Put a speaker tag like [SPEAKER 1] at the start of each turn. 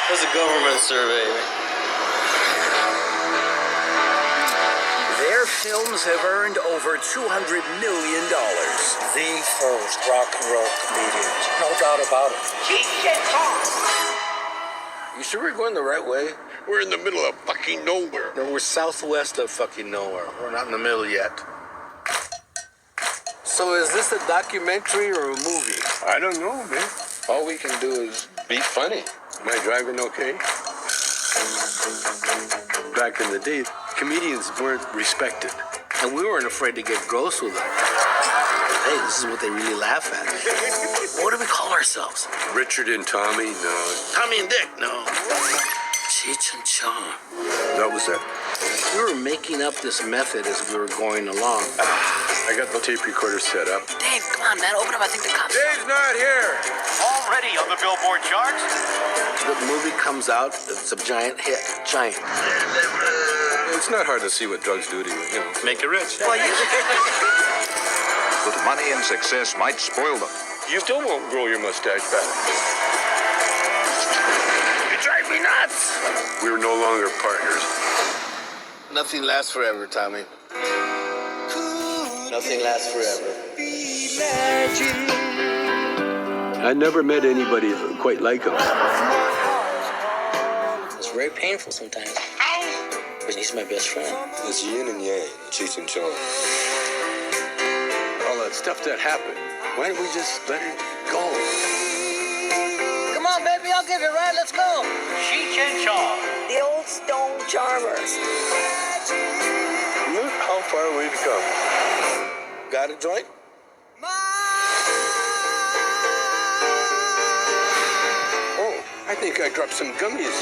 [SPEAKER 1] That's a government survey.
[SPEAKER 2] Their films have earned over $200 million.
[SPEAKER 3] The first rock and roll comedians. No doubt about it.
[SPEAKER 4] Cheech and Chong.
[SPEAKER 2] You sure we're going the right way?
[SPEAKER 5] We're in the middle of fucking nowhere.
[SPEAKER 2] No, we're southwest of fucking nowhere. We're not in the middle yet. So is this a documentary or a movie?
[SPEAKER 5] I don't know, man. All we can do is be funny. Am I driving okay?
[SPEAKER 2] Back in the day, comedians weren't respected. And we weren't afraid to get gross with them. Hey, this is what they really laugh at. What do we call ourselves?
[SPEAKER 5] Richard and Tommy? No.
[SPEAKER 2] Tommy and Dick? No. Cheech and Chong.
[SPEAKER 5] What was that?
[SPEAKER 2] We were making up this method as we were going along.
[SPEAKER 5] I got the tape recorder set up.
[SPEAKER 6] Dave, come on, man, open up. I think the cops.
[SPEAKER 5] Dave's not here.
[SPEAKER 4] Already on the Billboard charts?
[SPEAKER 2] The movie comes out, it's a giant hit. Giant.
[SPEAKER 5] It's not hard to see what drugs do to you, Make you rich.
[SPEAKER 2] Well,
[SPEAKER 7] But money and success might spoil them.
[SPEAKER 5] You still won't grow your mustache back. You drive me nuts. We're no longer partners.
[SPEAKER 2] nothing lasts forever, Tommy. Nothing lasts forever.
[SPEAKER 5] I never met anybody quite like him.
[SPEAKER 1] It's very painful sometimes. But he's my best friend.
[SPEAKER 5] It's yin and yang, Cheech and Chong. All that stuff that happened, why don't we just let it go?
[SPEAKER 6] Come on, baby, I'll give you a ride. Let's go.
[SPEAKER 4] Cheech and Chong.
[SPEAKER 6] The old stone charmers.
[SPEAKER 5] Look how far we've come.
[SPEAKER 2] Got a joint?
[SPEAKER 5] Oh, I think I dropped some gummies.